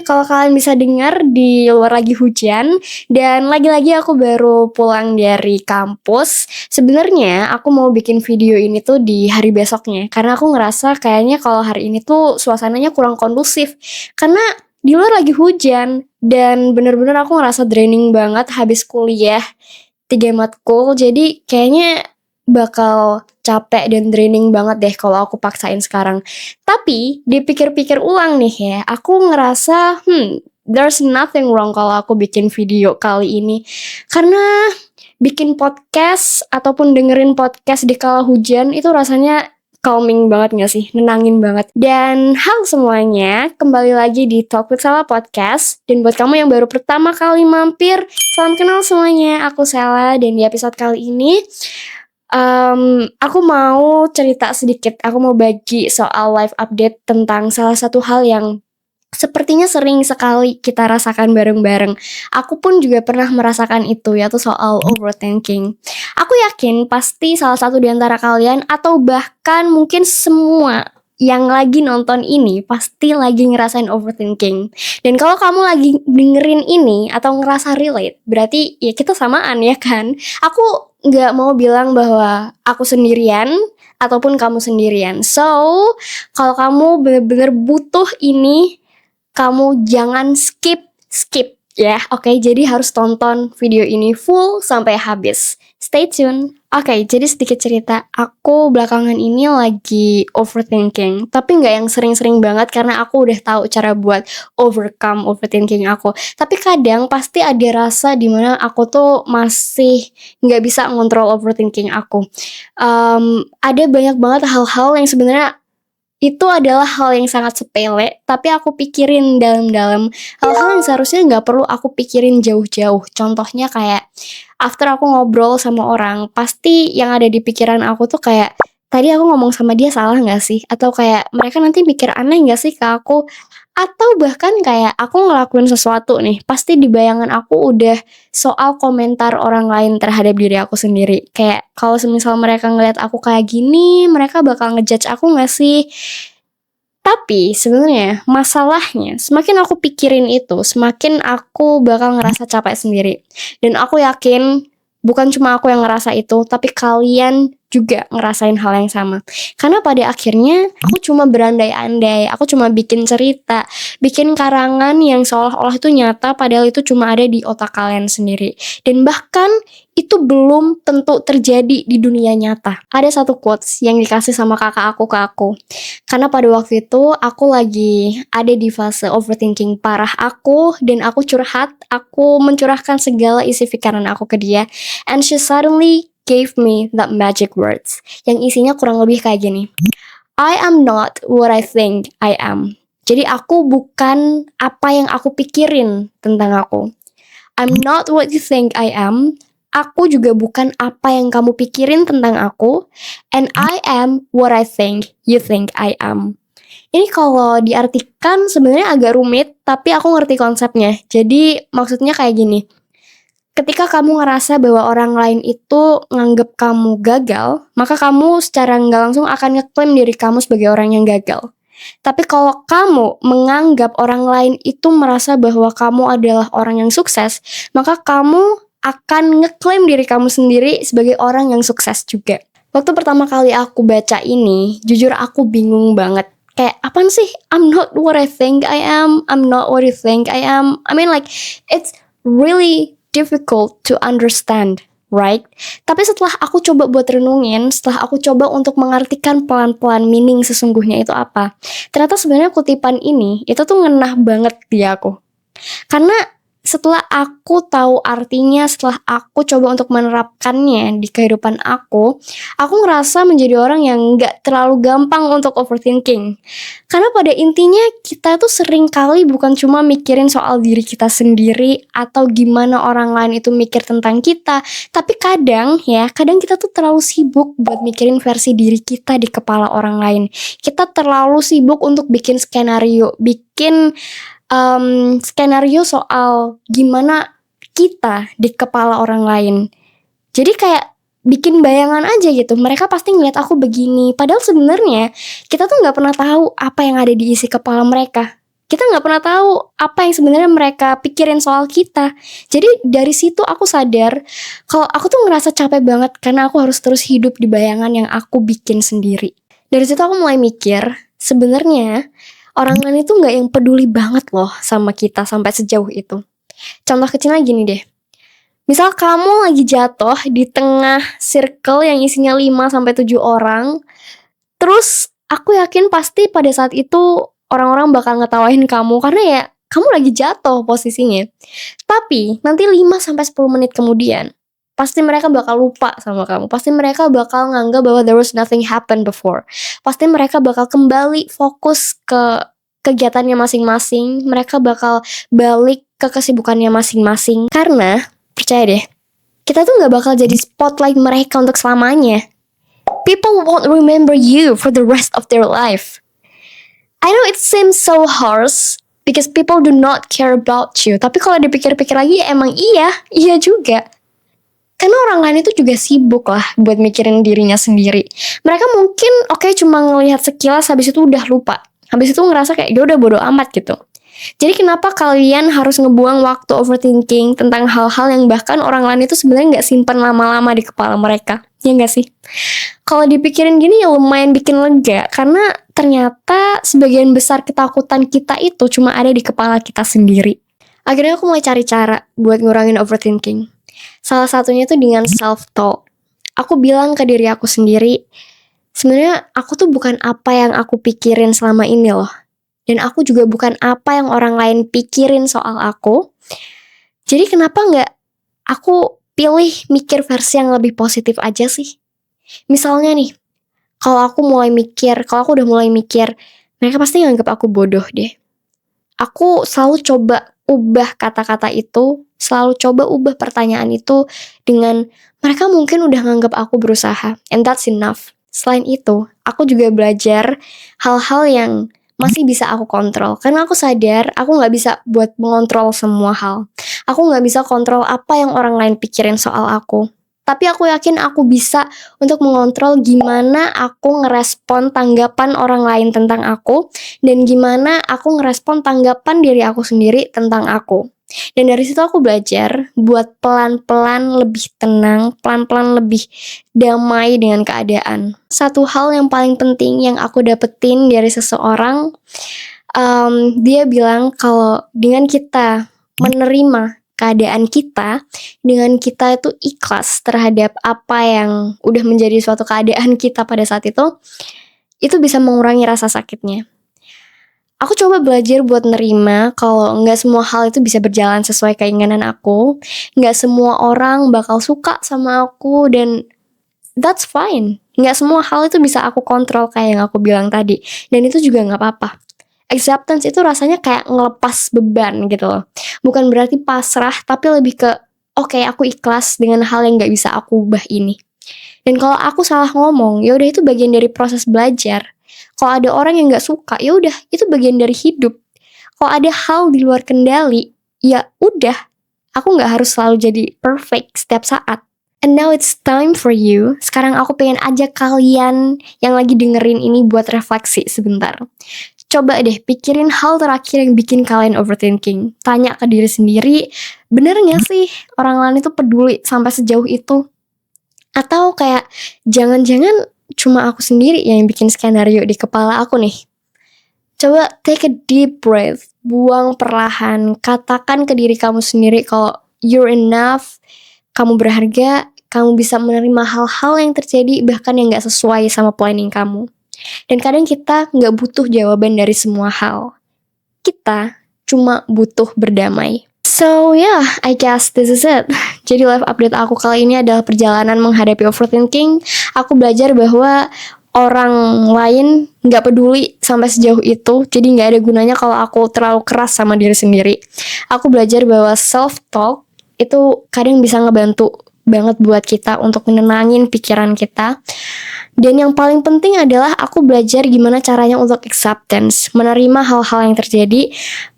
kalau kalian bisa dengar di luar lagi hujan dan lagi-lagi aku baru pulang dari kampus. Sebenarnya aku mau bikin video ini tuh di hari besoknya karena aku ngerasa kayaknya kalau hari ini tuh suasananya kurang kondusif. Karena di luar lagi hujan dan bener-bener aku ngerasa draining banget habis kuliah 3 matkul. Jadi kayaknya bakal capek dan draining banget deh kalau aku paksain sekarang. Tapi dipikir-pikir ulang nih ya, aku ngerasa there's nothing wrong kalau aku bikin video kali ini. Karena bikin podcast ataupun dengerin podcast di kala hujan itu rasanya calming banget gak sih? Nenangin banget. Dan halo semuanya, kembali lagi di Talk with Sela Podcast. Dan buat kamu yang baru pertama kali mampir, salam kenal semuanya, aku Sela. Dan di episode kali ini aku mau cerita sedikit. Aku mau bagi soal live update tentang salah satu hal yang sepertinya sering sekali kita rasakan bareng-bareng. Aku pun juga pernah merasakan itu, yaitu soal overthinking. Aku yakin pasti salah satu di antara kalian atau bahkan mungkin semua yang lagi nonton ini pasti lagi ngerasain overthinking. Dan kalau kamu lagi dengerin ini atau ngerasa relate, berarti ya kita samaan ya kan? Aku nggak mau bilang bahwa aku sendirian ataupun kamu sendirian. So, kalau kamu bener-bener butuh ini, kamu jangan skip ya. Oke, jadi harus tonton video ini full sampai habis. Stay tune. Oke, jadi sedikit cerita. Aku belakangan ini lagi overthinking, tapi nggak yang sering-sering banget karena aku udah tahu cara buat overcome overthinking aku. Tapi kadang pasti ada rasa dimana aku tuh masih nggak bisa ngontrol overthinking aku. Ada banyak banget hal-hal yang sebenarnya itu adalah hal yang sangat sepele, tapi aku pikirin dalam-dalam. Hal-hal yang seharusnya nggak perlu aku pikirin jauh-jauh. Contohnya kayak, after aku ngobrol sama orang, pasti yang ada di pikiran aku tuh kayak, tadi aku ngomong sama dia salah nggak sih? Atau kayak, mereka nanti mikir aneh nggak sih ke aku? Atau bahkan kayak, aku ngelakuin sesuatu nih, pasti di bayangan aku udah soal komentar orang lain terhadap diri aku sendiri. Kayak kalau semisal mereka ngeliat aku kayak gini, mereka bakal ngejudge aku gak sih? Tapi sebenarnya masalahnya semakin aku pikirin itu, semakin aku bakal ngerasa capek sendiri. Dan aku yakin bukan cuma aku yang ngerasa itu, tapi kalian juga ngerasain hal yang sama. Karena pada akhirnya aku cuma berandai-andai, aku cuma bikin cerita, bikin karangan yang seolah-olah itu nyata padahal itu cuma ada di otak kalian sendiri. Dan bahkan itu belum tentu terjadi di dunia nyata. Ada satu quotes yang dikasih sama kakak aku ke aku. Karena pada waktu itu aku lagi ada di fase overthinking parah aku dan aku curhat, aku mencurahkan segala isi pikiran aku ke dia. And she suddenly gave me that magic words yang isinya kurang lebih kayak gini. I am not what I think I am. Jadi aku bukan apa yang aku pikirin tentang aku. I'm not what you think I am. Aku juga bukan apa yang kamu pikirin tentang aku. And I am what I think you think I am. Ini kalau diartikan sebenarnya agak rumit, tapi aku ngerti konsepnya. Jadi maksudnya kayak gini. Ketika kamu ngerasa bahwa orang lain itu nganggep kamu gagal, maka kamu secara nggak langsung akan ngeklaim diri kamu sebagai orang yang gagal. Tapi kalau kamu menganggap orang lain itu merasa bahwa kamu adalah orang yang sukses, maka kamu akan ngeklaim diri kamu sendiri sebagai orang yang sukses juga. Waktu pertama kali aku baca ini, jujur aku bingung banget. Kayak, apaan sih? I'm not what I think I am. I'm not what you think I am. I mean like, it's really difficult to understand, right? Tapi setelah aku coba buat renungin, setelah aku coba untuk mengartikan pelan-pelan meaning sesungguhnya itu apa, ternyata sebenarnya kutipan ini, itu tuh ngenah banget di aku. Karena setelah aku tahu artinya, setelah aku coba untuk menerapkannya di kehidupan aku ngerasa menjadi orang yang gak terlalu gampang untuk overthinking. Karena pada intinya kita tuh sering kali bukan cuma mikirin soal diri kita sendiri atau gimana orang lain itu mikir tentang kita, tapi kadang kita tuh terlalu sibuk buat mikirin versi diri kita di kepala orang lain. Kita terlalu sibuk untuk bikin skenario, skenario soal gimana kita di kepala orang lain. Jadi kayak bikin bayangan aja gitu, mereka pasti ngeliat aku begini. Padahal sebenarnya kita tuh gak pernah tahu apa yang ada di isi kepala mereka. Kita nggak pernah tahu apa yang sebenarnya mereka pikirin soal kita. Jadi dari situ aku sadar kalau aku tuh ngerasa capek banget karena aku harus terus hidup di bayangan yang aku bikin sendiri. Dari situ aku mulai mikir, sebenarnya orang lain itu nggak yang peduli banget loh sama kita sampai sejauh itu. Contoh kecilnya gini deh. Misal kamu lagi jatuh di tengah circle yang isinya 5-7 orang, terus aku yakin pasti pada saat itu orang-orang bakal ngetawain kamu karena ya kamu lagi jatuh posisinya. Tapi nanti 5-10 menit kemudian pasti mereka bakal lupa sama kamu. Pasti mereka bakal nganggap bahwa there was nothing happened before. Pasti mereka bakal kembali fokus ke kegiatannya masing-masing. Mereka bakal balik ke kesibukannya masing-masing. Karena percaya deh, kita tuh gak bakal jadi spotlight mereka untuk selamanya. People won't remember you for the rest of their life. I know it seems so harsh because people do not care about you. Tapi kalau dipikir-pikir lagi emang iya juga. Karena orang lain itu juga sibuk lah buat mikirin dirinya sendiri. Mereka mungkin cuma ngelihat sekilas habis itu udah lupa. Habis itu ngerasa kayak dia udah bodo amat gitu. Jadi kenapa kalian harus ngebuang waktu overthinking tentang hal-hal yang bahkan orang lain itu sebenarnya gak simpan lama-lama di kepala mereka? Ya gak sih? Kalau dipikirin gini ya lumayan bikin lega. Karena ternyata sebagian besar ketakutan kita itu cuma ada di kepala kita sendiri. Akhirnya aku mulai cari cara buat ngurangin overthinking. Salah satunya itu dengan self-talk. Aku bilang ke diri aku sendiri, sebenarnya aku tuh bukan apa yang aku pikirin selama ini loh. Dan aku juga bukan apa yang orang lain pikirin soal aku. Jadi kenapa gak aku pilih mikir versi yang lebih positif aja sih? Misalnya nih, kalau aku udah mulai mikir, mereka pasti nganggap aku bodoh deh. Aku selalu coba ubah kata-kata itu, selalu coba ubah pertanyaan itu dengan mereka mungkin udah nganggap aku berusaha. And that's enough. Selain itu, aku juga belajar hal-hal yang masih bisa aku kontrol. Karena aku sadar aku gak bisa buat mengontrol semua hal. Aku gak bisa kontrol apa yang orang lain pikirin soal aku. Tapi aku yakin aku bisa untuk mengontrol gimana aku ngerespon tanggapan orang lain tentang aku. Dan gimana aku ngerespon tanggapan diri aku sendiri tentang aku. Dan dari situ aku belajar buat pelan-pelan lebih tenang, pelan-pelan lebih damai dengan keadaan. Satu hal yang paling penting yang aku dapetin dari seseorang, dia bilang kalau dengan kita menerima keadaan kita, dengan kita itu ikhlas terhadap apa yang udah menjadi suatu keadaan kita pada saat itu bisa mengurangi rasa sakitnya. Aku coba belajar buat nerima kalau gak semua hal itu bisa berjalan sesuai keinginan aku. Gak semua orang bakal suka sama aku dan that's fine. Gak semua hal itu bisa aku kontrol kayak yang aku bilang tadi. Dan itu juga gak apa-apa. Acceptance itu rasanya kayak ngelepas beban gitu loh. Bukan berarti pasrah, tapi lebih ke aku ikhlas dengan hal yang gak bisa aku ubah ini. Dan kalau aku salah ngomong, ya udah itu bagian dari proses belajar. Kalau ada orang yang gak suka, ya udah itu bagian dari hidup. Kalau ada hal di luar kendali, ya udah, aku gak harus selalu jadi perfect setiap saat. And now it's time for you. Sekarang aku pengen ajak kalian yang lagi dengerin ini buat refleksi sebentar. Coba deh pikirin hal terakhir yang bikin kalian overthinking. Tanya ke diri sendiri, bener gak sih orang lain itu peduli sampai sejauh itu? Atau kayak jangan-jangan cuma aku sendiri yang bikin skenario di kepala aku nih. Coba take a deep breath, buang perlahan, katakan ke diri kamu sendiri kalau you're enough, kamu berharga, kamu bisa menerima hal-hal yang terjadi bahkan yang gak sesuai sama planning kamu. Dan kadang kita gak butuh jawaban dari semua hal. Kita cuma butuh berdamai. So yeah, I guess this is it. Jadi live update aku kali ini adalah perjalanan menghadapi overthinking. Aku belajar bahwa orang lain gak peduli sampai sejauh itu. Jadi gak ada gunanya kalau aku terlalu keras sama diri sendiri. Aku belajar bahwa self-talk itu kadang bisa ngebantu banget buat kita untuk menenangin pikiran kita. Dan yang paling penting adalah aku belajar gimana caranya untuk acceptance, menerima hal-hal yang terjadi,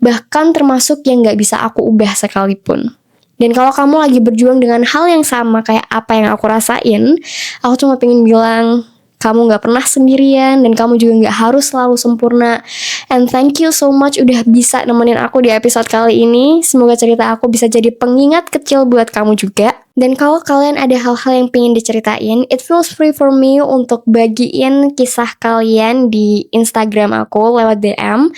bahkan termasuk yang gak bisa aku ubah sekalipun. Dan kalau kamu lagi berjuang dengan hal yang sama kayak apa yang aku rasain, aku cuma pengen bilang, kamu gak pernah sendirian, dan kamu juga gak harus selalu sempurna. And thank you so much udah bisa nemenin aku di episode kali ini. Semoga cerita aku bisa jadi pengingat kecil buat kamu juga. Dan kalau kalian ada hal-hal yang pengen diceritain, it feels free for me untuk bagiin kisah kalian di Instagram aku lewat DM.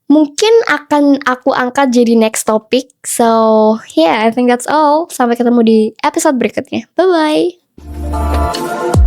Mungkin akan aku angkat jadi next topic. So yeah, I think that's all. Sampai ketemu di episode berikutnya. Bye-bye.